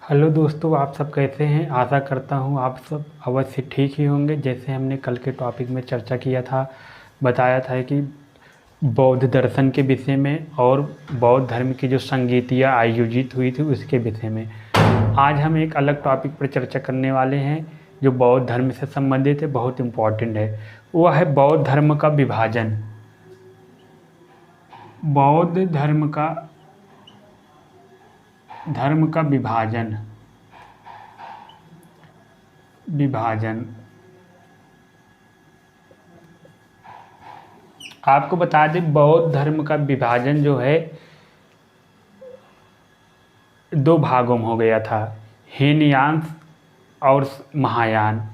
Hello दोस्तों, आप सब कैसे हैं। आशा करता हूँ आप सब अवश्य ठीक ही होंगे। जैसे हमने कल के टॉपिक में चर्चा किया था, बताया था कि बौद्ध दर्शन के विषय में और बौद्ध धर्म की जो संगीतियाँ आयोजित हुई थी उसके विषय में। आज हम एक अलग टॉपिक पर चर्चा करने वाले हैं जो बौद्ध धर्म से संबंधित है, बहुत इम्पोर्टेंट है। वह है बौद्ध धर्म का विभाजन। बौद्ध धर्म का विभाजन। आपको बता दें, बौद्ध धर्म का विभाजन जो है दो भागों में हो गया था, हीनयान और महायान।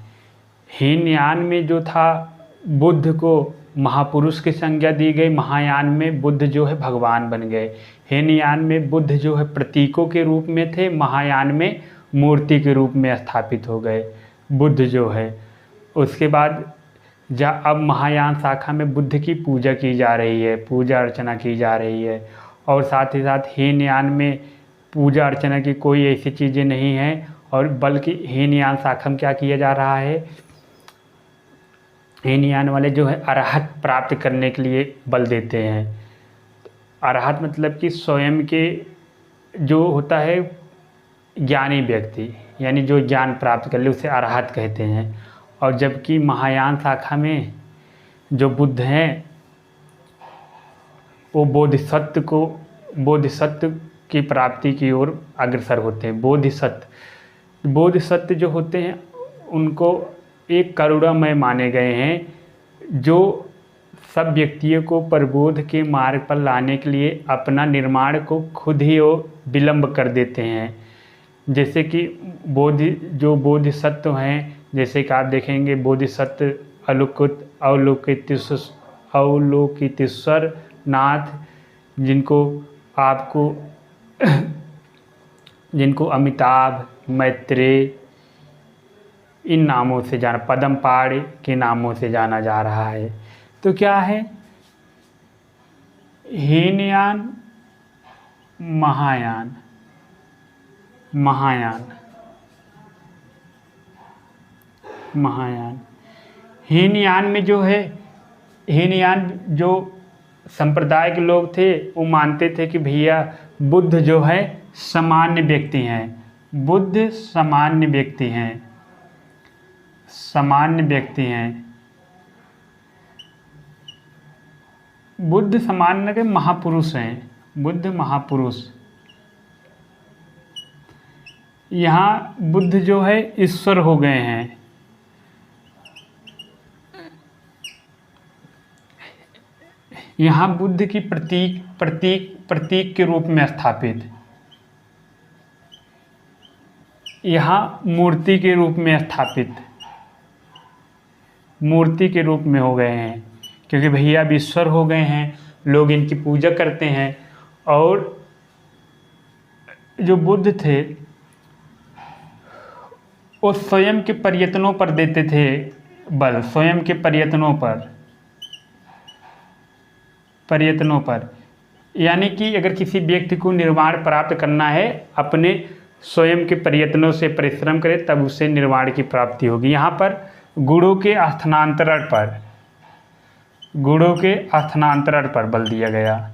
हीनयान में जो था बुद्ध को महापुरुष की संज्ञा दी गई, महायान में बुद्ध जो है भगवान बन गए। हीनयान में बुद्ध जो है प्रतीकों के रूप में थे, महायान में मूर्ति के रूप में स्थापित हो गए बुद्ध जो है। उसके बाद अब महायान शाखा में बुद्ध की पूजा की जा रही है, पूजा अर्चना की जा रही है। और साथ ही साथ हीनयान में पूजा अर्चना की कोई ऐसी चीज़ें नहीं हैं, और बल्कि हीनयान शाखा में क्या किया जा रहा है, हीनयान वाले जो है अरहत प्राप्त करने के लिए बल देते हैं। अरहत मतलब कि स्वयं के जो होता है ज्ञानी व्यक्ति, यानी जो ज्ञान प्राप्त कर ले उसे अरहत कहते हैं। और जबकि महायान शाखा में जो बुद्ध हैं वो बोधिसत्व की प्राप्ति की ओर अग्रसर होते हैं। बोधिसत्व जो होते हैं उनको एक करुणामय माने गए हैं, जो सब व्यक्तियों को प्रबोध के मार्ग पर लाने के लिए अपना निर्माण को खुद ही वो विलंब कर देते हैं। जैसे कि बोधिसत्व हैं, जैसे कि आप देखेंगे बोधिसत्व अवलोकितेश्वर नाथ, जिनको अमिताभ, मैत्रेय इन नामों से पद्मपाद के नामों से जाना जा रहा है। तो क्या है, हीनयान, महायान। हीनयान में जो है, हीनयान जो संप्रदाय के लोग थे वो मानते थे कि भैया बुद्ध जो है सामान्य व्यक्ति हैं, बुद्ध सामान्य व्यक्ति हैं। बुद्ध सामान्य के महापुरुष हैं, बुद्ध महापुरुष। यहाँ बुद्ध जो है ईश्वर हो गए हैं। यहाँ बुद्ध की प्रतीक के रूप में स्थापित, यहाँ मूर्ति के रूप में हो गए हैं, क्योंकि भैया अब ईश्वर हो गए हैं, लोग इनकी पूजा करते हैं। और जो बुद्ध थे वो स्वयं के प्रयत्नों पर देते थे बल, स्वयं के प्रयत्नों पर। यानी कि अगर किसी व्यक्ति को निर्वाण प्राप्त करना है, अपने स्वयं के प्रयत्नों से परिश्रम करे तब उसे निर्वाण की प्राप्ति होगी। यहाँ पर गुणों के स्थानांतरण पर बल दिया गया।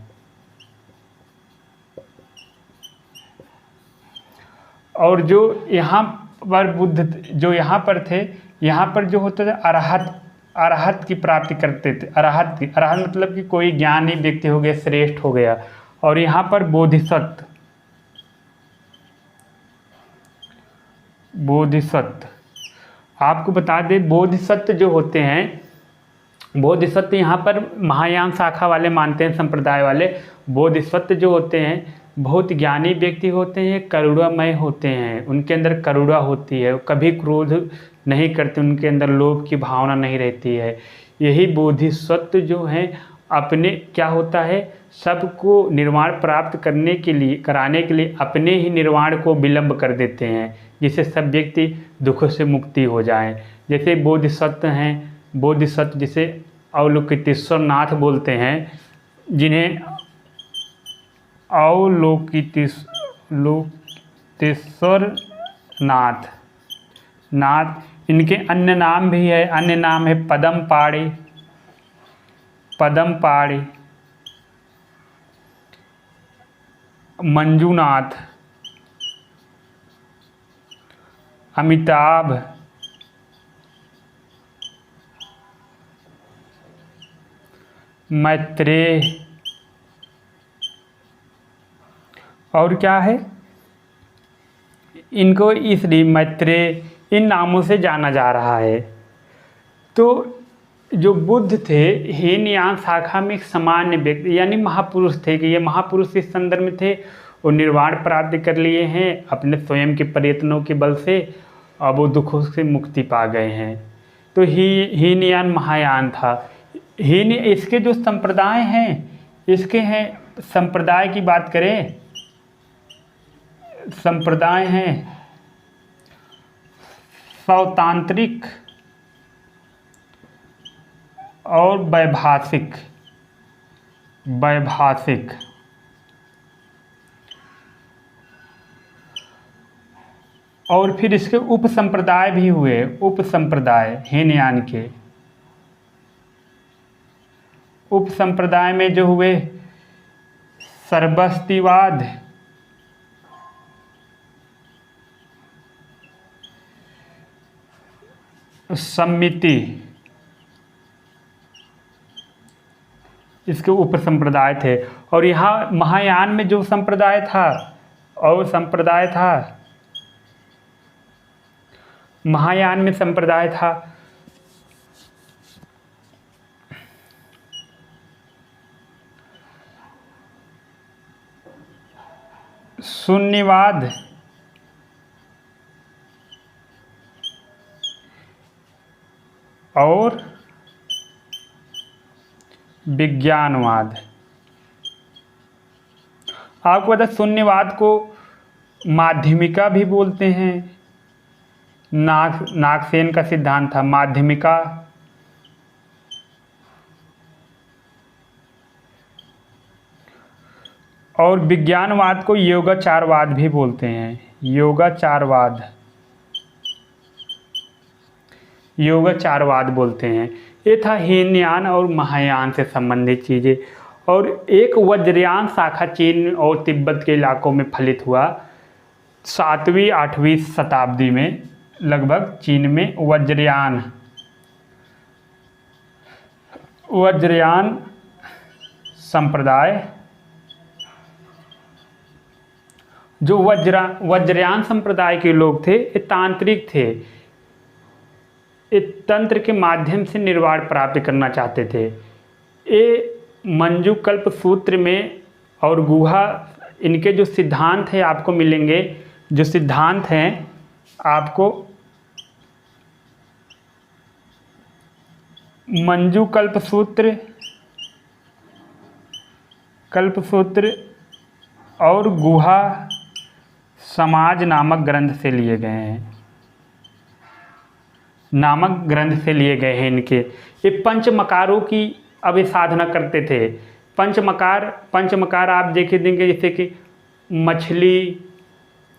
और जो यहाँ पर बुद्ध जो यहाँ पर थे, यहाँ पर जो होता था अरहत की प्राप्ति करते थे। अरहत मतलब कि कोई ज्ञानी व्यक्ति हो गया, श्रेष्ठ हो गया। और यहाँ पर बोधिसत्व, आपको बता दें, बोधिसत्व जो होते हैं, बोधिसत्व यहाँ पर महायान शाखा वाले मानते हैं, संप्रदाय वाले। बोधिसत्व जो होते हैं बहुत ज्ञानी व्यक्ति होते हैं, करुणामय होते हैं, उनके अंदर करुणा होती है, कभी क्रोध नहीं करते, उनके अंदर लोभ की भावना नहीं रहती है। यही बोधिसत्व जो हैं अपने क्या होता है, सबको निर्वाण प्राप्त कराने के लिए अपने ही निर्वाण को विलंब कर देते हैं, जिससे सब व्यक्ति दुखों से मुक्ति हो जाएं। जैसे बोधिसत्व जिसे अवलोकितेश्वर नाथ बोलते हैं, जिन्हें गुप्तेश्वर नाथ। इनके अन्य नाम भी है, अन्य नाम है पदमपाड़ी, मंजूनाथ, अमिताभ, मैत्रेय, और क्या है, इनको इसलिए मैत्रेय इन नामों से जाना जा रहा है। तो जो बुद्ध थे हीनयान शाखा में एक सामान्य व्यक्ति यानी महापुरुष थे कि ये महापुरुष इस संदर्भ में थे, वो निर्वाण प्राप्त कर लिए हैं अपने स्वयं के प्रयत्नों के बल से, अब वो दुखों से मुक्ति पा गए हैं। तो हीनयान महायान था। इसके जो संप्रदाय हैं, इसके हैं, संप्रदाय की बात करें, संप्रदाय हैं सौतांत्रिक और वैभाषिक। और फिर इसके उप संप्रदाय भी हुए, उप संप्रदाय हीनयान के उप संप्रदाय में जो हुए सरबस्तिवाद, सम्मिति, इसके उप संप्रदाय थे। और यहाँ महायान में जो संप्रदाय था, महायान में संप्रदाय था शून्यवाद, और विज्ञानवाद। आपको पता शून्यवाद को माध्यमिका भी बोलते हैं। नागसेन का सिद्धांत था माध्यमिका। और विज्ञानवाद को योगाचारवाद भी बोलते हैं, योगाचारवाद बोलते हैं। ये था हीनयान और महायान से संबंधित चीज़ें। और एक वज्रयान शाखा चीन और तिब्बत के इलाकों में फलित हुआ 7वीं 8वीं शताब्दी में लगभग। चीन में वज्रयान संप्रदाय, जो वज्रयान संप्रदाय के लोग थे ये तांत्रिक थे, एक तंत्र के माध्यम से निर्वाण प्राप्त करना चाहते थे। ये मंजुकल्प सूत्र में और गुहा, इनके जो सिद्धांत हैं आपको मिलेंगे, जो सिद्धांत हैं आपको मंजुकल्प सूत्र, कल्प सूत्र और गुहा समाज नामक ग्रंथ से लिए गए हैं, इनके। ये पंचमकारों की अब ये साधना करते थे। पंचमकार आप देखे देंगे, जैसे कि मछली,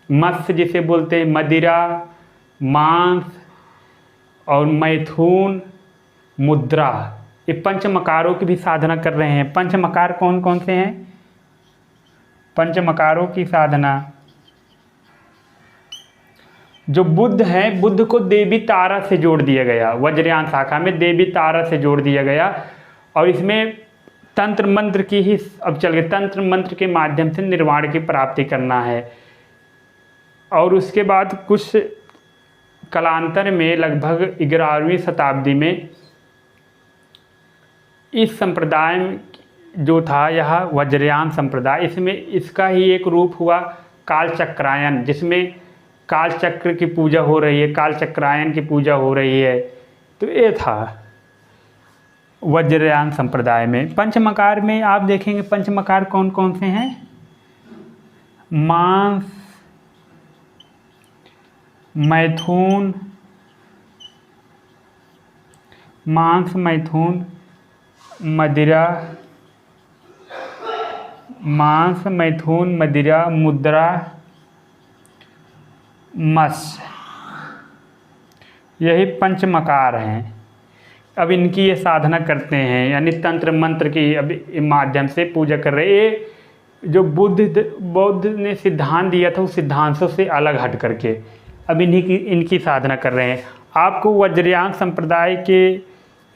मत्स्य जिसे बोलते हैं, मदिरा, मांस और मैथुन, मुद्रा, ये पंचमकारों की भी साधना कर रहे हैं। पंचमकार कौन कौन से हैं? पंचमकारों की साधना, जो बुद्ध हैं, बुद्ध को देवी तारा से जोड़ दिया गया। वज्रयान शाखा में देवी तारा से जोड़ दिया गया। और इसमें तंत्र मंत्र की ही अब चल गए, तंत्र मंत्र के माध्यम से निर्वाण की प्राप्ति करना है। और उसके बाद कुछ कालांतर में लगभग 11वीं शताब्दी में इस संप्रदाय जो था यह वज्रयान संप्रदाय, इसमें इसका ही एक रूप हुआ कालचक्रायन, जिसमें काल चक्र की पूजा हो रही है, काल चक्रायन की पूजा हो रही है। तो ये था वज्रयान संप्रदाय में। पंचमकार में आप देखेंगे पंचमकार कौन कौन से हैं? मांस, मैथुन, मदिरा, मुद्रा, मत्स्य, यही पंचमकार हैं। अब इनकी ये साधना करते हैं, यानी तंत्र मंत्र की अब माध्यम से पूजा कर रहे हैं। ये जो बौद्ध ने सिद्धांत दिया था उस सिद्धांतों से अलग हट करके अब इनकी साधना कर रहे हैं। आपको वज्रयान संप्रदाय के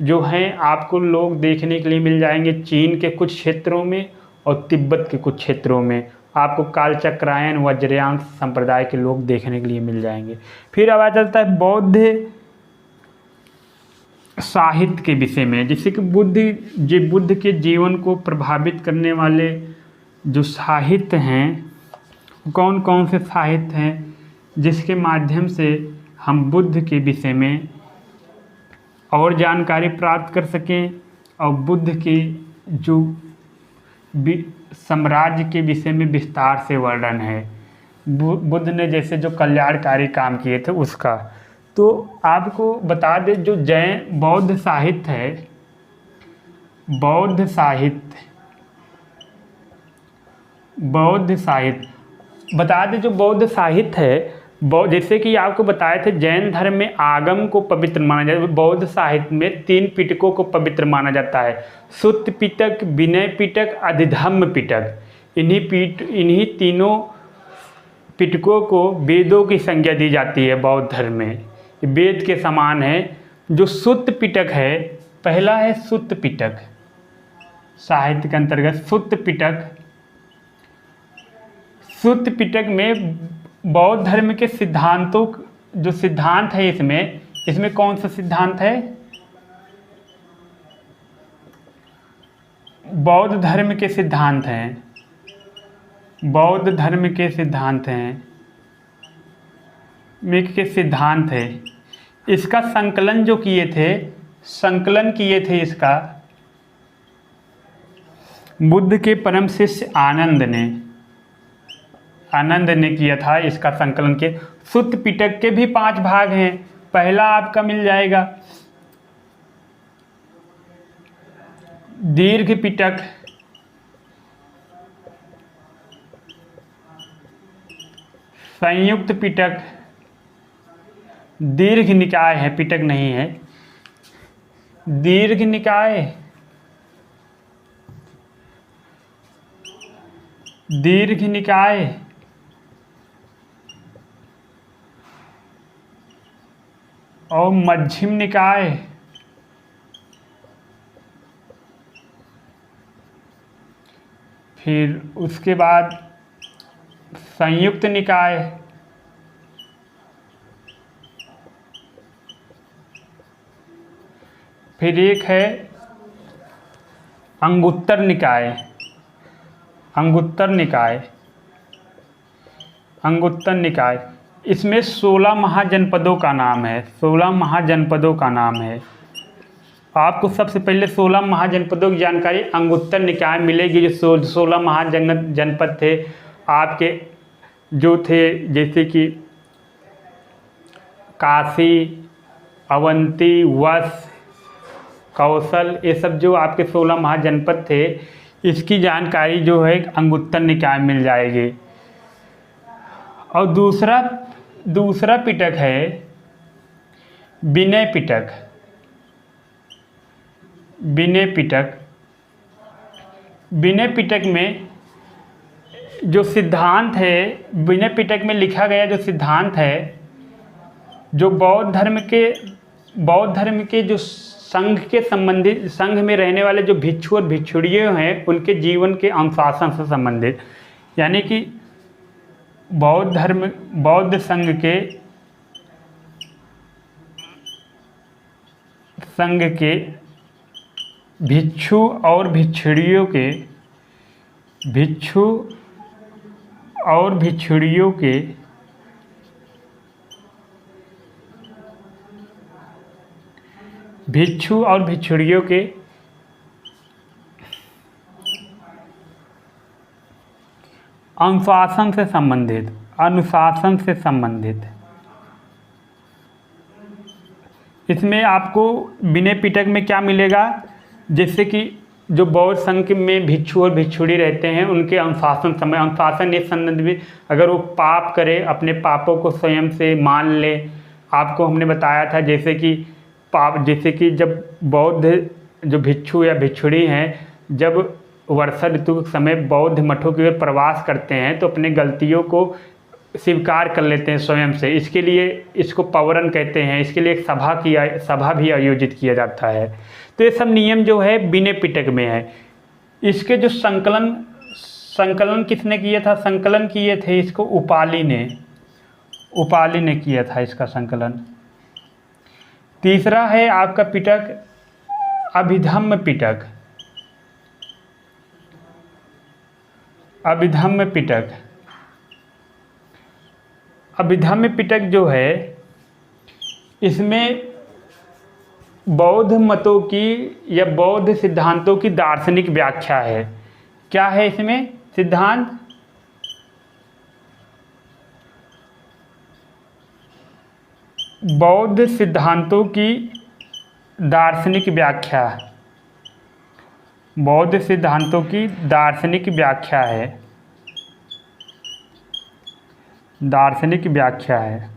जो हैं आपको लोग देखने के लिए मिल जाएंगे चीन के कुछ क्षेत्रों में और तिब्बत के कुछ क्षेत्रों में। आपको कालचक्रायन वज्रयान संप्रदाय के लोग देखने के लिए मिल जाएंगे। फिर अब आ जाता है बौद्ध साहित्य के विषय में, जैसे कि बुद्ध के जीवन को प्रभावित करने वाले जो साहित्य हैं, कौन कौन से साहित्य हैं जिसके माध्यम से हम बुद्ध के विषय में और जानकारी प्राप्त कर सकें और बुद्ध के जो साम्राज्य के विषय में विस्तार से वर्णन है, बुद्ध ने जैसे जो कल्याणकारी काम किए थे उसका। तो आपको बता दें जो बौद्ध साहित्य है, बौद्ध साहित्य बता दें जो बौद्ध साहित्य है, जैसे कि आपको बताए थे जैन धर्म में आगम को पवित्र माना जाता है। बौद्ध साहित्य में 3 पिटकों को पवित्र माना जाता है, सुत्त पिटक, विनय पिटक, अधिधम्म पिटक। इन्हीं तीनों पिटकों को वेदों की संज्ञा दी जाती है बौद्ध धर्म में, वेद के समान है। जो सुत्त पिटक है, पहला है सुत्त पिटक, साहित्य के अंतर्गत सुत्त पिटक में बौद्ध धर्म के सिद्धांतों जो सिद्धांत है इसमें कौन सा सिद्धांत है? बौद्ध धर्म के सिद्धांत हैं, सिद्धांत है। इसका संकलन किए थे इसका बुद्ध के परम शिष्य आनंद ने किया था। इसका संकलन के सुत्त पिटक के भी 5 भाग हैं। पहला आपका मिल जाएगा दीर्घ पिटक, संयुक्त पिटक, दीर्घ निकाय है, पिटक नहीं है, दीर्घ निकाय और मध्यम निकाय, फिर उसके बाद संयुक्त निकाय, फिर एक है अंगुत्तर निकाय। इसमें 16 महाजनपदों का नाम है, 16 महाजनपदों का नाम है। आपको सबसे पहले 16 महाजनपदों की जानकारी अंगुत्तर निकाय मिलेगी। जो 16 महाजनपद थे आपके जो थे, जैसे कि काशी, अवंती, वश, कौशल, ये सब जो आपके 16 महाजनपद थे, इसकी जानकारी जो है अंगुत्तर निकाय मिल जाएगी। और दूसरा पिटक है विनय पिटक में जो सिद्धांत है, विनय पिटक में लिखा गया जो सिद्धांत है, जो बौद्ध धर्म के जो संघ में रहने वाले जो भिक्षु और भिक्षुणियों हैं उनके जीवन के अनुशासन से संबंधित, यानी कि बौद्ध संघ के भिक्षु और भिक्षुणियों के अनुशासन से संबंधित। इसमें आपको विनय पिटक में क्या मिलेगा, जैसे कि जो बौद्ध संघ में भिक्षु और भिक्षुणी रहते हैं उनके अनुशासन समय, अनुशासन इस संदर्भ में अगर वो पाप करे, अपने पापों को स्वयं से मान ले। आपको हमने बताया था जैसे कि जब बौद्ध जो भिक्षु या भिक्षुणी हैं, जब वर्षा ऋतु के समय बौद्ध मठों की ओर प्रवास करते हैं तो अपने गलतियों को स्वीकार कर लेते हैं स्वयं से। इसके लिए इसको पवरन कहते हैं। इसके लिए एक सभा भी आयोजित किया जाता है। तो ये सब नियम जो है विनय पिटक में है। इसके जो संकलन किसने किया था? संकलन किए थे इसको उपाली ने किया था इसका संकलन। तीसरा है आपका पिटक अभिधम्म पिटक। अभिधम्म पिटक जो है, इसमें बौद्ध मतों की या बौद्ध सिद्धांतों की दार्शनिक व्याख्या है। क्या है इसमें सिद्धांत? बौद्ध सिद्धांतों की दार्शनिक व्याख्या। बौद्ध सिद्धांतों की दार्शनिक व्याख्या है। दार्शनिक व्याख्या है।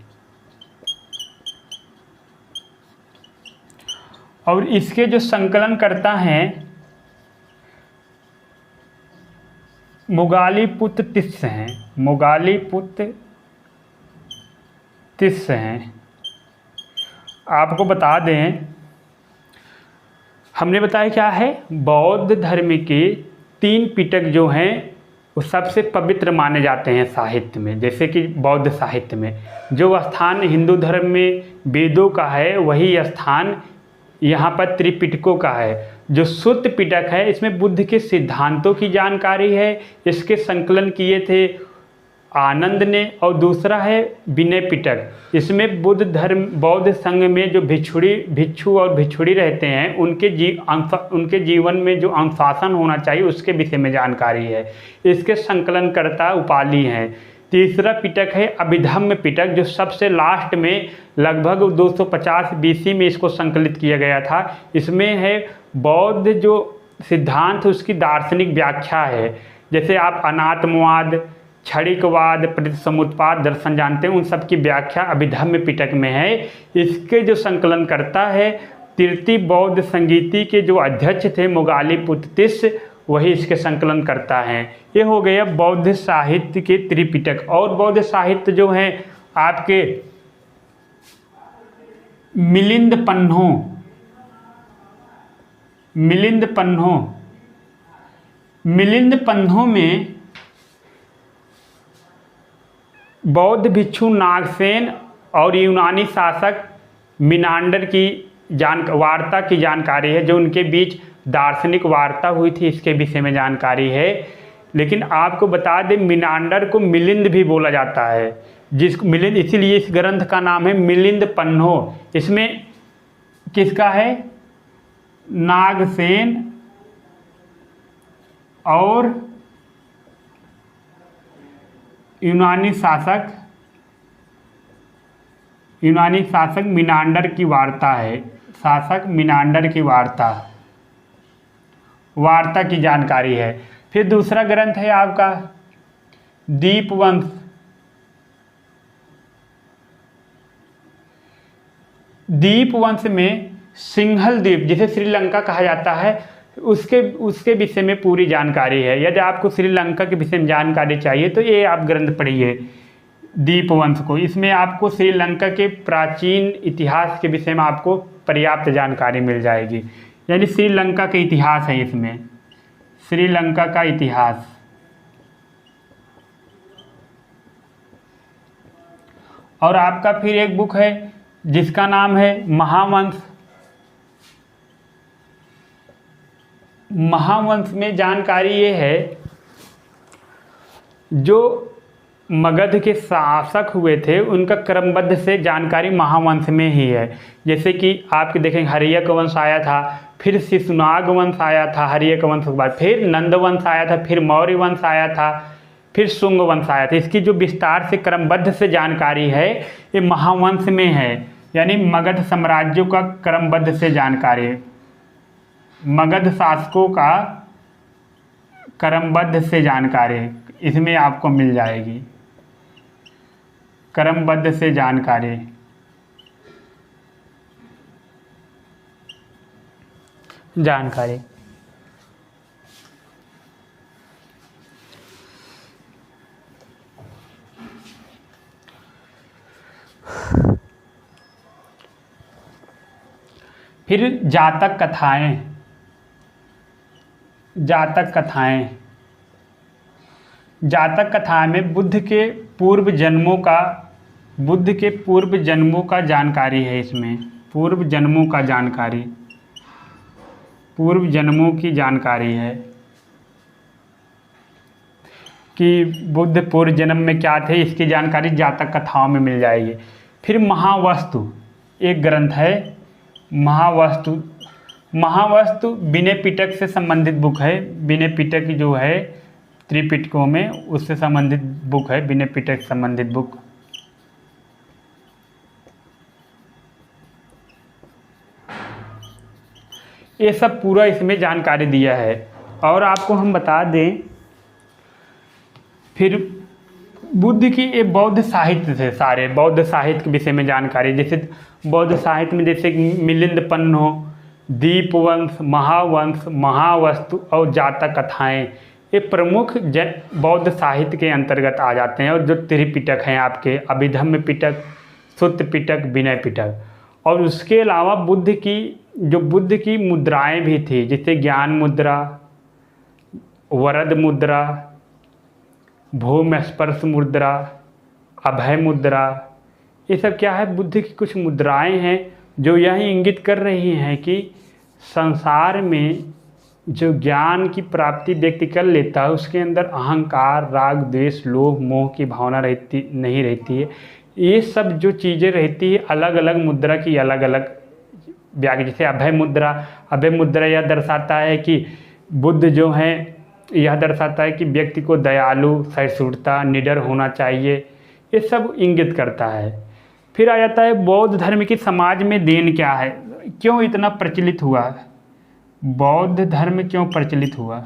और इसके जो संकलन करता हैं मोगालीपुत्र तिस्स हैं। मोगालीपुत्र तिस्स हैं। आपको बता दें, हमने बताया क्या है, बौद्ध धर्म के 3 पिटक जो हैं वो सबसे पवित्र माने जाते हैं साहित्य में। जैसे कि बौद्ध साहित्य में जो स्थान हिंदू धर्म में वेदों का है, वही स्थान यहाँ पर त्रिपिटकों का है। जो सुत्त पिटक है इसमें बुद्ध के सिद्धांतों की जानकारी है। इसके संकलन किए थे आनंद ने। और दूसरा है विनय पिटक। इसमें बौद्ध संघ में जो भिक्षु और भिक्षुणी रहते हैं उनके जीवन में जो अनुशासन होना चाहिए उसके विषय में जानकारी है। इसके संकलनकर्ता उपाली हैं। तीसरा पिटक है अभिधम्म पिटक, जो सबसे लास्ट में लगभग 250 BC में इसको संकलित किया गया था। इसमें है बौद्ध जो सिद्धांत उसकी दार्शनिक व्याख्या है। जैसे आप अनात्मवाद, क्षणिकवाद, प्रतिसमुत्पाद दर्शन जानते हैं, उन सब की व्याख्या अभिधम्म पिटक में है। इसके जो संकलन करता है तृतीय बौद्ध संगीति के जो अध्यक्ष थे मोगालीपुत्र तिस्स, वही इसके संकलन करता है। ये हो गया बौद्ध साहित्य के त्रिपिटक। और बौद्ध साहित्य जो हैं आपके मिलिंद पन्नों में बौद्ध भिक्षु नागसेन और यूनानी शासक मिनांडर की वार्ता की जानकारी है। जो उनके बीच दार्शनिक वार्ता हुई थी इसके विषय में जानकारी है। लेकिन आपको बता दें मिनांडर को मिलिंद भी बोला जाता है, मिलिंद, इसीलिए इस ग्रंथ का नाम है मिलिंद पन्नो। इसमें किसका है? नागसेन और यूनानी शासक मिनांडर की वार्ता है। शासक मिनांडर की वार्ता की जानकारी है। फिर दूसरा ग्रंथ है आपका दीपवंश। दीपवंश में सिंघल द्वीप, जिसे श्रीलंका कहा जाता है, उसके विषय में पूरी जानकारी है। यदि आपको श्रीलंका के विषय में जानकारी चाहिए तो ये आप ग्रंथ पढ़िए दीपवंश को। इसमें आपको श्रीलंका के प्राचीन इतिहास के विषय में आपको पर्याप्त जानकारी मिल जाएगी। यानी श्रीलंका का इतिहास है इसमें, श्रीलंका का इतिहास। और आपका फिर एक बुक है जिसका नाम है महावंश। महावंश में जानकारी ये है, जो मगध के शासक हुए थे उनका क्रमबद्ध से जानकारी महावंश में ही है। जैसे कि आपके देखेंगे हर्यक वंश आया था, फिर शिशुनाग वंश आया था हर्यक वंश के बाद, फिर नंद वंश आया था, फिर मौर्य वंश आया था, फिर शुंग वंश आया था। इसकी जो विस्तार से क्रमबद्ध से जानकारी है ये महावंश में है। यानी मगध साम्राज्यों का क्रमबद्ध से जानकारी है। मगध शासकों का क्रमबद्ध से जानकारी, इसमें आपको मिल जाएगी क्रमबद्ध से जानकारी। फिर जातक कथाएं। जातक कथाएं में बुद्ध के पूर्व जन्मों का जानकारी है। इसमें पूर्व जन्मों की जानकारी है कि बुद्ध पूर्व जन्म में क्या थे, इसकी जानकारी जातक कथाओं में मिल जाएगी। फिर महावस्तु एक ग्रंथ है, महावस्तु विनय पिटक से संबंधित बुक है। विनय पिटक जो है त्रिपिटकों में, उससे संबंधित बुक है विनय पिटक संबंधित बुक। ये सब पूरा इसमें जानकारी दिया है। और आपको हम बता दें, फिर बुद्ध की ये बौद्ध साहित्य थे, सारे बौद्ध साहित्य के विषय में जानकारी। जैसे बौद्ध साहित्य में जैसे मिलिंद पन्नो, दीपवंश, महावंश, महावस्तु और जातक कथाएं, ये प्रमुख बौद्ध साहित्य के अंतर्गत आ जाते हैं। और जो त्रिपिटक हैं आपके, अभिधम्म पिटक, सुत्त पिटक, विनय पिटक। और उसके अलावा बुद्ध की मुद्राएं भी थी, जैसे ज्ञान मुद्रा, वरद मुद्रा, भूमि स्पर्श मुद्रा, अभय मुद्रा। ये सब क्या है, बुद्ध की कुछ मुद्राएं हैं जो यह इंगित कर रही हैं कि संसार में जो ज्ञान की प्राप्ति व्यक्ति कर लेता है, उसके अंदर अहंकार, राग, द्वेष, लोभ, मोह की भावना नहीं रहती है। ये सब जो चीज़ें रहती है, अलग अलग मुद्रा की अलग अलग व्याख्या। जैसे अभय मुद्रा यह दर्शाता है कि बुद्ध जो हैं, यह दर्शाता है कि व्यक्ति को दयालु, सहिष्णुता, निडर होना चाहिए। ये सब इंगित करता है। फिर आ जाता है बौद्ध धर्म की समाज में देन क्या है, क्यों इतना प्रचलित हुआ, बौद्ध धर्म क्यों प्रचलित हुआ,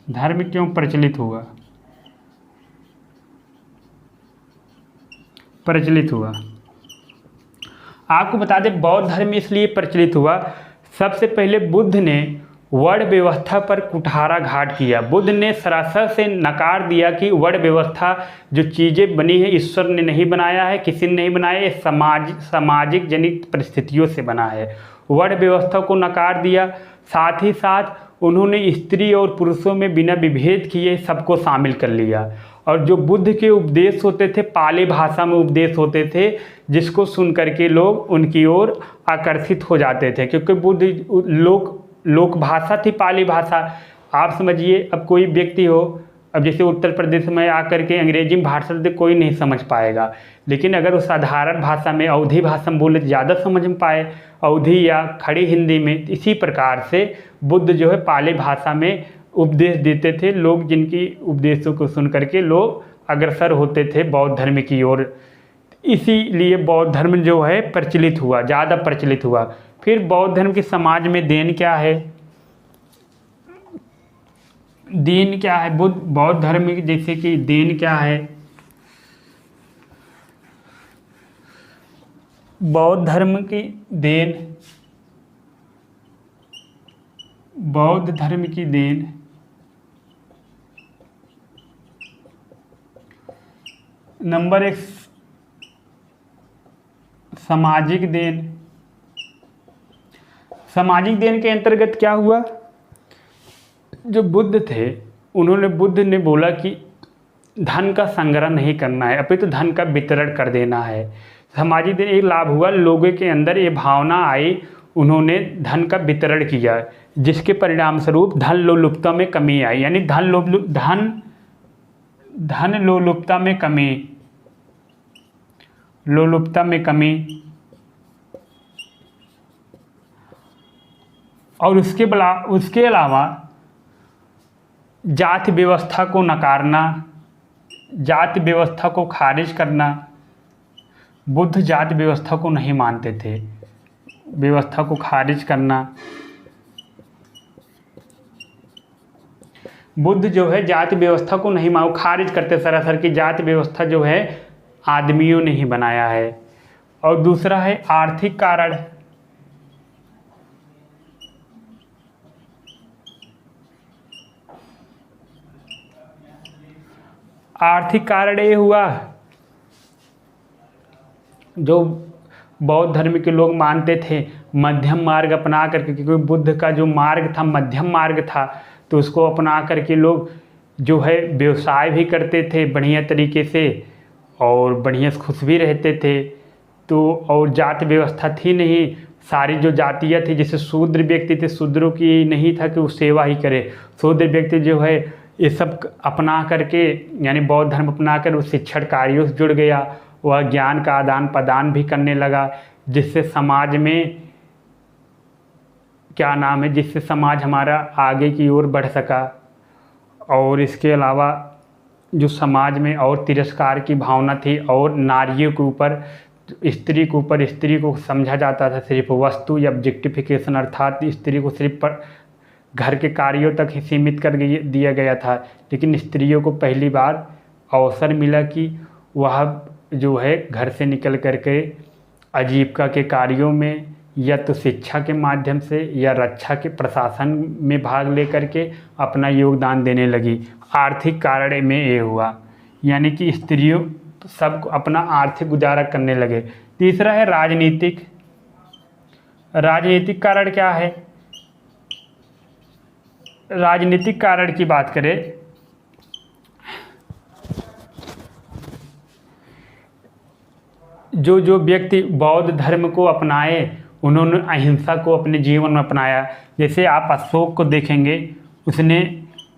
धर्म क्यों प्रचलित हुआ। आपको बता दें, बौद्ध धर्म इसलिए प्रचलित हुआ, सबसे पहले बुद्ध ने वर्ण व्यवस्था पर कुठारा घात किया। बुद्ध ने सरासर से नकार दिया कि वर्ण व्यवस्था जो चीज़ें बनी है ईश्वर ने नहीं बनाया है, किसी ने नहीं बनाया, ये सामाजिक जनित परिस्थितियों से बना है। वर्ण व्यवस्था को नकार दिया। साथ ही साथ उन्होंने स्त्री और पुरुषों में बिना विभेद किए सबको शामिल कर लिया। और जो बुद्ध के उपदेश होते थे, पाली भाषा में उपदेश होते थे, जिसको सुन करके लोग उनकी ओर आकर्षित हो जाते थे, क्योंकि बुद्ध लोक भाषा थी, पाली भाषा। आप समझिए, अब कोई व्यक्ति हो, अब जैसे उत्तर प्रदेश में आकर के अंग्रेजी भाषा से कोई नहीं समझ पाएगा, लेकिन अगर उस साधारण भाषा में, अवधी भाषा में बोले तो ज़्यादा समझ में पाए, अवधी या खड़ी हिंदी में। इसी प्रकार से बुद्ध जो है पाली भाषा में उपदेश देते थे। लोग जिनकी उपदेशों को सुन करके लोग अग्रसर होते थे बौद्ध धर्म की ओर। इसीलिए बौद्ध धर्म जो है प्रचलित हुआ, ज़्यादा प्रचलित हुआ। फिर बौद्ध धर्म के समाज में देन क्या है, देन क्या है, बौद्ध धर्म की जैसे कि देन क्या है, बौद्ध धर्म की देन, बौद्ध धर्म की देन नंबर 1 सामाजिक देन। सामाजिक देन के अंतर्गत क्या हुआ, जो बुद्ध थे, बुद्ध ने बोला कि धन का संग्रह नहीं करना है, अपितु धन का वितरण कर देना है। सामाजिक देन एक लाभ हुआ, लोगों के अंदर ये भावना आई, उन्होंने धन का वितरण किया, जिसके परिणाम स्वरूप धन लोलुपता में कमी आई। यानी धन लोलुपता में कमी। और उसके अलावा जाति व्यवस्था को नकारना, जाति व्यवस्था को खारिज करना। बुद्ध जाति व्यवस्था को नहीं मानते थे। व्यवस्था को खारिज करना। बुद्ध जो है जाति व्यवस्था को नहीं मानो, खारिज करते सरासर की जाति व्यवस्था जो है आदमियों ने ही बनाया है। और दूसरा है आर्थिक कारण। आर्थिक कारण ये हुआ, जो बौद्ध धर्म के लोग मानते थे मध्यम मार्ग अपना करके, क्योंकि बुद्ध का जो मार्ग था मध्यम मार्ग था, तो उसको अपना करके लोग जो है व्यवसाय भी करते थे बढ़िया तरीके से और बढ़िया से खुश भी रहते थे। तो और जाति व्यवस्था थी नहीं, सारी जो जातियाँ थी, जैसे शूद्र व्यक्ति थे, शूद्रों की नहीं था कि वो सेवा ही करे। शूद्र व्यक्ति जो है ये सब अपना करके, यानी बौद्ध धर्म अपना कर वो शिक्षण कार्यों से जुड़ गया, वह ज्ञान का आदान प्रदान भी करने लगा, जिससे समाज में क्या नाम है, जिससे समाज हमारा आगे की ओर बढ़ सका। और इसके अलावा जो समाज में और तिरस्कार की भावना थी और नारियों के ऊपर, स्त्री के ऊपर, स्त्री को समझा जाता था सिर्फ वस्तु या ऑब्जेक्टिफिकेशन, अर्थात स्त्री को सिर्फ घर के कार्यों तक ही सीमित कर दिया गया था। लेकिन स्त्रियों को पहली बार अवसर मिला कि वह जो है घर से निकल करके आजीविका के कार्यों में या तो शिक्षा के माध्यम से या रक्षा के प्रशासन में भाग लेकर के अपना योगदान देने लगी। आर्थिक कारण में ये हुआ, यानी कि स्त्रियों सब अपना आर्थिक गुजारा करने लगे। तीसरा है राजनीतिक। राजनीतिक कारण क्या है? राजनीतिक कारण की बात करें, जो व्यक्ति बौद्ध धर्म को अपनाए उन्होंने अहिंसा को अपने जीवन में अपनाया। जैसे आप अशोक को देखेंगे,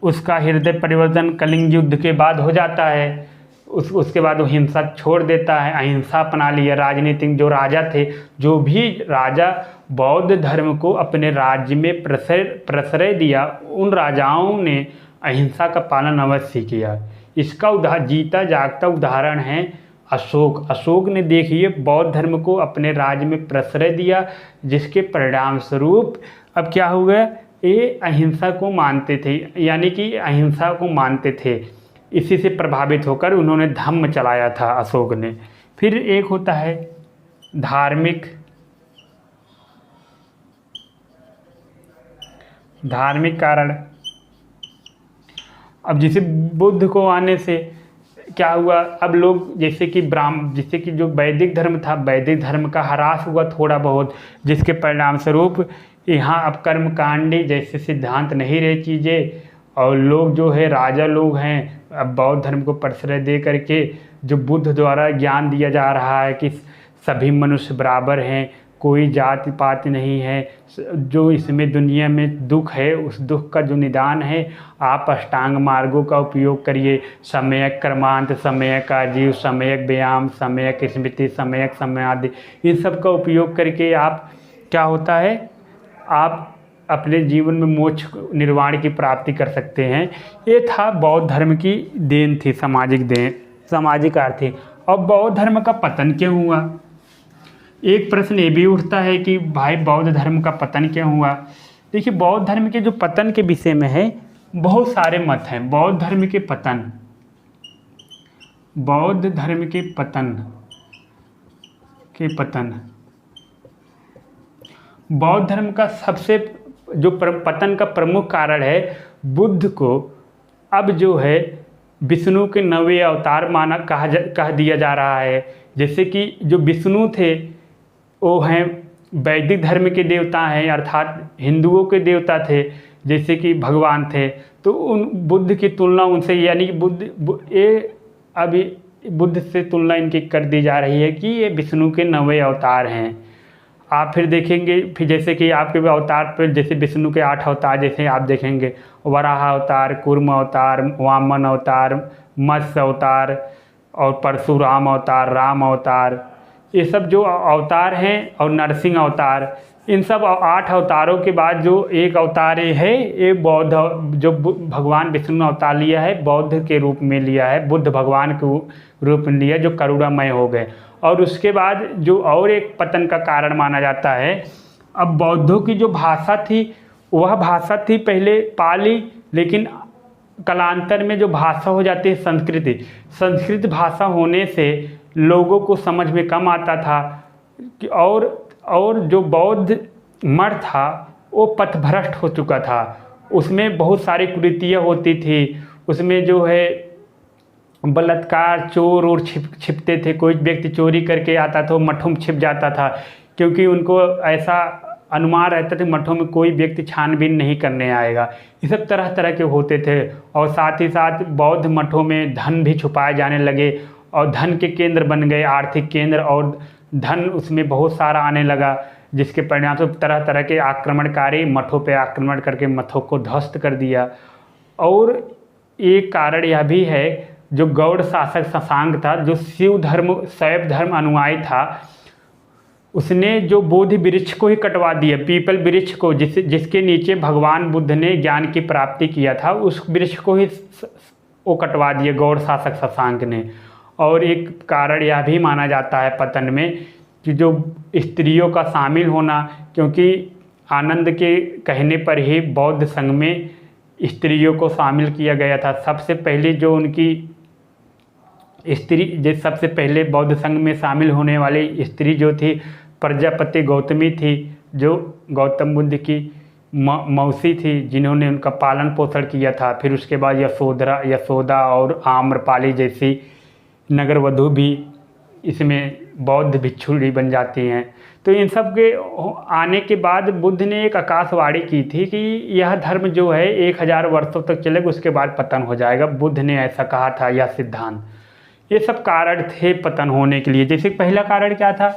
उसका हृदय परिवर्तन कलिंग युद्ध के बाद हो जाता है। उसके बाद वो हिंसा छोड़ देता है, अहिंसा अपना लिया। राजनीतिक जो राजा थे, जो भी राजा बौद्ध धर्म को अपने राज्य में प्रश्रय दिया, उन राजाओं ने अहिंसा का पालन अवश्य किया। इसका जीता जागता उदाहरण है अशोक। अशोक ने देखिए बौद्ध धर्म को अपने राज्य में प्रश्रय दिया, जिसके परिणाम स्वरूप अब क्या हो गया, ये अहिंसा को मानते थे, यानी कि अहिंसा को मानते थे। इसी से प्रभावित होकर उन्होंने धम्म चलाया था अशोक ने। फिर एक होता है धार्मिक कारण। अब जैसे बुद्ध को आने से क्या हुआ, अब लोग जैसे कि जो वैदिक धर्म था, वैदिक धर्म का ह्रास हुआ थोड़ा बहुत, जिसके परिणाम स्वरूप यहाँ अब कर्मकांडी जैसे सिद्धांत नहीं रहे चीज़ें, और लोग जो है राजा लोग हैं अब बौद्ध धर्म को प्रश्रय दे करके, जो बुद्ध द्वारा ज्ञान दिया जा रहा है कि सभी मनुष्य बराबर हैं, कोई जाति पाति नहीं है, जो इसमें दुनिया में दुख है उस दुख का जो निदान है, आप अष्टांग मार्गों का उपयोग करिए, सम्यक कर्मांत, सम्यक आजीव, सम्यक व्यायाम, सम्यक स्मृति, सम्यक समाधि, इन सब का उपयोग करके आप क्या होता है, आप अपने जीवन में मोक्ष निर्वाण की प्राप्ति कर सकते हैं। ये था बौद्ध धर्म की देन थी, सामाजिक आर्थिक। और बौद्ध धर्म का पतन क्यों हुआ? एक प्रश्न ये भी उठता है कि भाई बौद्ध धर्म का पतन क्यों हुआ? देखिए बौद्ध धर्म के जो पतन के विषय में है बहुत सारे मत हैं। बौद्ध धर्म के पतन बौद्ध धर्म का सबसे जो पतन का प्रमुख कारण है, बुद्ध को अब जो है विष्णु के 9वें अवतार कह दिया जा रहा है। जैसे कि जो विष्णु थे वो हैं वैदिक धर्म के देवता हैं, अर्थात हिंदुओं के देवता थे, जैसे कि भगवान थे। तो उन बुद्ध की तुलना उनसे, यानी कि अभी बुद्ध से तुलना इनकी कर दी जा रही है कि ये विष्णु के 9वें अवतार हैं। आप फिर देखेंगे, फिर जैसे कि आपके अवतार पर जैसे विष्णु के 8 अवतार जैसे आप देखेंगे, वराह अवतार, कूर्म अवतार, वामन अवतार, मत्स्य अवतार और परशुराम अवतार, राम अवतार, ये सब जो अवतार हैं, और नरसिंह अवतार, इन सब 8 अवतारों के बाद जो एक अवतार ये है, ये बौद्ध, जो भगवान विष्णु ने अवतार लिया है बौद्ध के रूप में लिया है, बुद्ध भगवान के रूप में लिया, जो करुणामय हो गए। और उसके बाद जो और एक पतन का कारण माना जाता है, अब बौद्धों की जो भाषा थी वह भाषा थी पहले पाली, लेकिन कालांतर में जो भाषा हो जाती है संस्कृत भाषा होने से लोगों को समझ में कम आता था और जो बौद्ध मठ था वो पथभ्रष्ट हो चुका था। उसमें बहुत सारी कुरीतियाँ होती थी, उसमें जो है बलात्कार, चोर और छिपते थे। कोई व्यक्ति चोरी करके आता था, मठों में छिप जाता था, क्योंकि उनको ऐसा अनुमान रहता था मठों में कोई व्यक्ति छानबीन नहीं करने आएगा। ये सब तरह तरह के होते थे। और साथ ही साथ बौद्ध मठों में धन भी छुपाए जाने लगे और धन के केंद्र बन गए, आर्थिक केंद्र, और धन उसमें बहुत सारा आने लगा, जिसके परिणाम से तरह तरह के आक्रमणकारी मठों पे आक्रमण करके मठों को ध्वस्त कर दिया। और एक कारण यह भी है, जो गौड़ शासक शशांक था, जो शैव धर्म अनुयायी था, उसने जो बोधि वृक्ष को ही कटवा दिया, पीपल वृक्ष को, जिसके नीचे भगवान बुद्ध ने ज्ञान की प्राप्ति किया था, उस वृक्ष को ही वो कटवा दिया गौड़ शासक शशांक ने। और एक कारण यह भी माना जाता है पतन में कि जो स्त्रियों का शामिल होना, क्योंकि आनंद के कहने पर ही बौद्ध संघ में स्त्रियों को शामिल किया गया था। सबसे पहले जो उनकी सबसे पहले बौद्ध संघ में शामिल होने वाली स्त्री जो थी प्रजापति गौतमी थी, जो गौतम बुद्ध की मौसी थी, जिन्होंने उनका पालन पोषण किया था। फिर उसके बाद यशोदा और आम्रपाली जैसी नगर वधू भी इसमें बौद्ध भिक्षुणी बन जाती हैं। तो इन सब के आने के बाद बुद्ध ने एक आकाशवाणी की थी कि यह धर्म जो है 1000 वर्षों तक चलेगा, उसके बाद पतन हो जाएगा। बुद्ध ने ऐसा कहा था, यह सिद्धांत। ये सब कारण थे पतन होने के लिए। जैसे पहला कारण क्या था?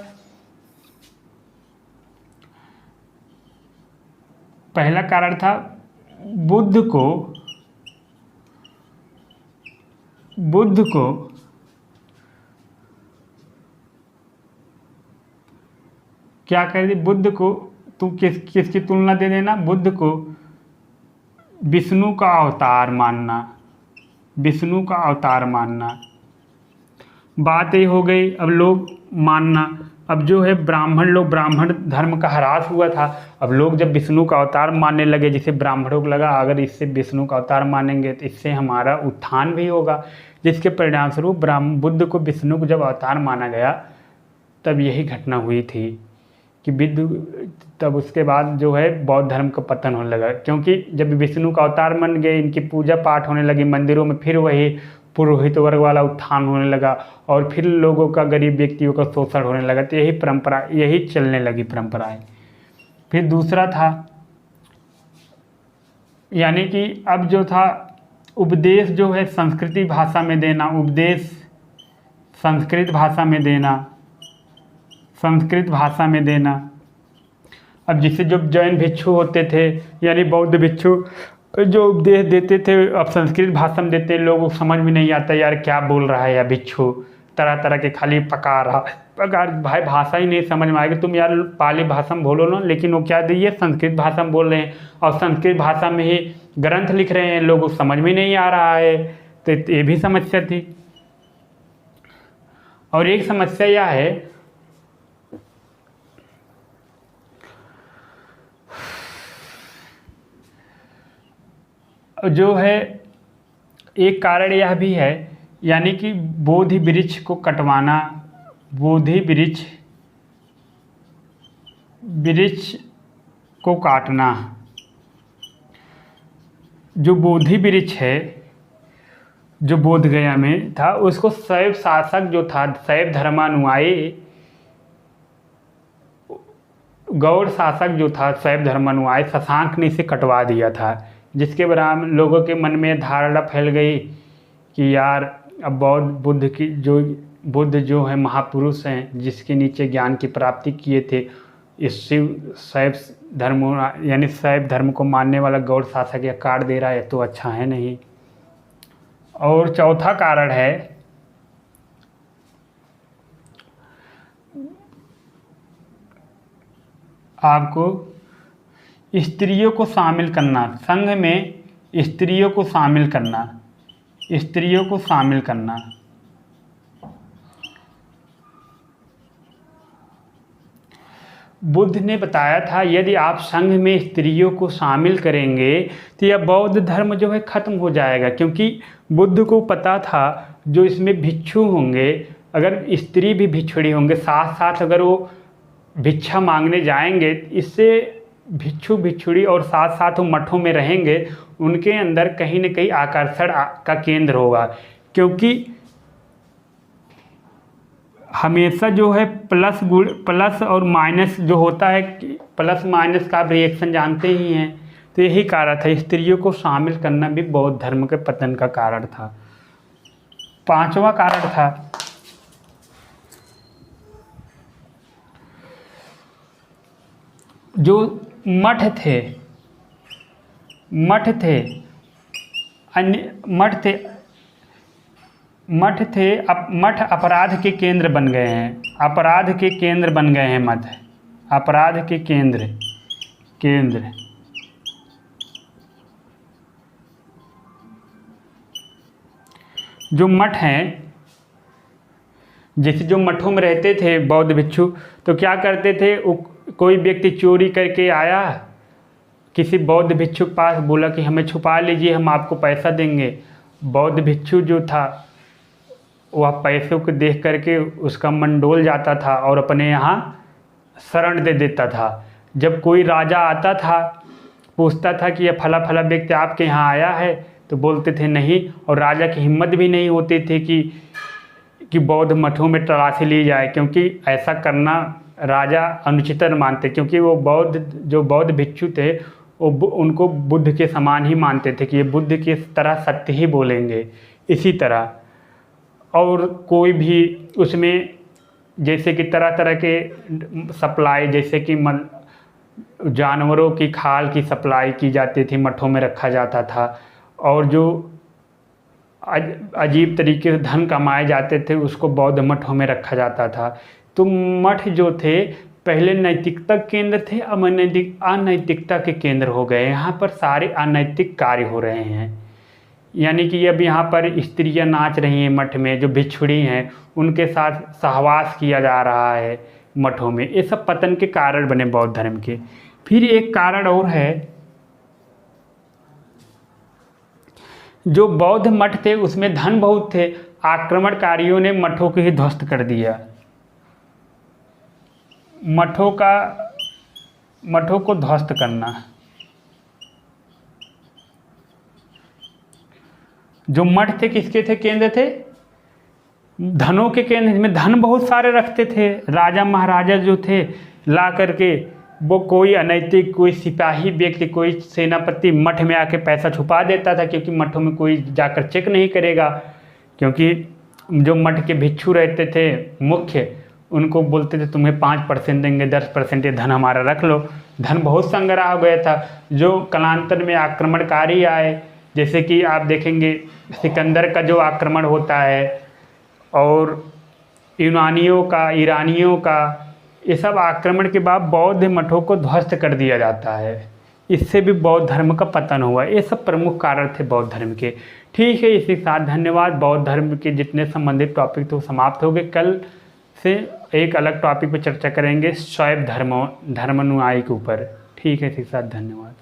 पहला कारण था बुद्ध को क्या कर दी? बुद्ध को तुम किसकी तुलना दे देना? बुद्ध को विष्णु का अवतार मानना, विष्णु का अवतार मानना। बात ये हो गई। अब लोग मानना, अब जो है ब्राह्मण धर्म का ह्रास हुआ था। अब लोग जब विष्णु का अवतार मानने लगे, जिसे ब्राह्मणों को लगा अगर इससे विष्णु का अवतार मानेंगे तो इससे हमारा उत्थान भी होगा, जिसके परिणाम स्वरूप बुद्ध को विष्णु को जब अवतार माना गया, तब यही घटना हुई थी कि तब उसके बाद जो है बौद्ध धर्म का पतन होने लगा। क्योंकि जब विष्णु का अवतार मान गए, इनकी पूजा पाठ होने लगी मंदिरों में, फिर वही पुरोहित वर्ग वाला उत्थान होने लगा और फिर लोगों का, गरीब व्यक्तियों का शोषण होने लगा। तो यही परंपरा, यही चलने लगी परंपराएं। फिर दूसरा था, यानी कि अब जो था उपदेश जो है संस्कृति भाषा में देना, उपदेश संस्कृत भाषा में देना, संस्कृत भाषा में देना। अब जिसे जो जैन भिक्षु होते थे, यानी बौद्ध भिक्षु, जो उपदेश देते थे अब संस्कृत भाषा में देते, लोगों को समझ में नहीं आता यार क्या बोल रहा है या भिक्षु, तरह तरह के खाली पका रहा। अगर भाई भाषा ही नहीं समझ में आएगी, तुम यार पाली भाषा में बोलो ना, लेकिन वो क्या दिए संस्कृत भाषा में बोल रहे हैं और संस्कृत भाषा में ही ग्रंथ लिख रहे हैं, लोगों को समझ में नहीं आ रहा है। तो ये भी समस्या थी। और एक समस्या यह है, जो है एक कारण यह भी है, यानी कि बोधि वृक्ष को कटवाना, बोधि वृक्ष को काटना। जो बोधि वृक्ष है जो बोध गया में था, उसको शैव शासक जो था, शैव धर्मानुयायी गौड़ शासक जो था, शैव धर्मानुयायी शशांक ने इसे कटवा दिया था, जिसके बराबर लोगों के मन में धारणा फैल गई कि यार अब बुद्ध जो है महापुरुष हैं, जिसके नीचे ज्ञान की प्राप्ति किए थे, इस शैव धर्म यानी शैव धर्म को मानने वाला गौड़ शासक यह काट दे रहा है, तो अच्छा है नहीं। और चौथा कारण है, आपको स्त्रियों को शामिल करना, संघ में स्त्रियों को शामिल करना, स्त्रियों को शामिल करना। बुद्ध ने बताया था यदि आप संघ में स्त्रियों को शामिल करेंगे तो यह बौद्ध धर्म जो है ख़त्म हो जाएगा, क्योंकि बुद्ध को पता था जो इसमें भिक्षु होंगे, अगर स्त्री भी भिक्षुड़ी होंगे, साथ साथ अगर वो भिक्षा मांगने जाएंगे, इससे भिक्षु भिक्षुड़ी और साथ साथ वो मठों में रहेंगे, उनके अंदर कहीं न कहीं आकर्षण का केंद्र होगा, क्योंकि हमेशा जो है प्लस और माइनस जो होता है, प्लस माइनस का रिएक्शन जानते ही हैं। तो यही कारण था, स्त्रियों को शामिल करना भी बौद्ध धर्म के पतन का कारण था। पांचवा कारण था जो मठ मठ अपराध के केंद्र बन गए हैं, अपराध के केंद्र बन गए हैं मठ, अपराध के केंद्र। जो मठ हैं, जैसे जो मठों में रहते थे बौद्ध भिक्षु, तो क्या करते थे, कोई व्यक्ति चोरी करके आया किसी बौद्ध भिक्षु के पास, बोला कि हमें छुपा लीजिए, हम आपको पैसा देंगे। बौद्ध भिक्षु जो था वह पैसों को देख करके उसका मन डोल जाता था और अपने यहाँ शरण दे देता था। जब कोई राजा आता था, पूछता था कि यह फला फला व्यक्ति आपके यहाँ आया है, तो बोलते थे नहीं, और राजा की हिम्मत भी नहीं होती थी कि बौद्ध मठों में तलाशी ली जाए, क्योंकि ऐसा करना राजा अनुचित मानते, क्योंकि वो जो बौद्ध भिक्षु थे वो उनको बुद्ध के समान ही मानते थे कि ये बुद्ध की तरह सत्य ही बोलेंगे। इसी तरह और कोई भी उसमें जैसे कि तरह तरह के सप्लाई, जैसे कि जानवरों की खाल की सप्लाई की जाती थी, मठों में रखा जाता था, और जो अजीब तरीके से धन कमाए जाते थे उसको बौद्ध मठों में रखा जाता था। तो मठ जो थे पहले नैतिकता केंद्र थे, अब अनैतिकता के केंद्र हो गए। यहाँ पर सारे अनैतिक कार्य हो रहे हैं, यानी कि अब यहाँ पर स्त्रियाँ नाच रही हैं मठ में, जो भिक्षुड़ी हैं उनके साथ सहवास किया जा रहा है मठों में। ये सब पतन के कारण बने बौद्ध धर्म के। फिर एक कारण और है, जो बौद्ध मठ थे उसमें धन बहुत थे, आक्रमणकारियों ने मठों को ही ध्वस्त कर दिया। मठों को ध्वस्त करना। जो मठ थे किसके थे, केंद्र थे, धनों के केंद्र में धन बहुत सारे रखते थे। राजा महाराजा जो थे ला करके वो कोई अनैतिक, कोई सिपाही व्यक्ति, कोई सेनापति मठ में आके पैसा छुपा देता था, क्योंकि मठों में कोई जाकर चेक नहीं करेगा, क्योंकि जो मठ के भिक्षु रहते थे मुख्य, उनको बोलते थे तुम्हें 5% देंगे, 10% ये धन हमारा रख लो। धन बहुत संग्रह हो गया था। जो कालांतर में आक्रमणकारी आए, जैसे कि आप देखेंगे सिकंदर का जो आक्रमण होता है, और यूनानियों का, ईरानियों का, ये सब आक्रमण के बाद बौद्ध मठों को ध्वस्त कर दिया जाता है। इससे भी बौद्ध धर्म का पतन हुआ। ये सब प्रमुख कारण थे बौद्ध धर्म के। ठीक है, इसी के साथ धन्यवाद। बौद्ध धर्म के जितने संबंधित टॉपिक तो समाप्त हो गए। कल से एक अलग टॉपिक पर चर्चा करेंगे, शैव धर्मानुयायी के ऊपर। ठीक है, इसी के साथ धन्यवाद।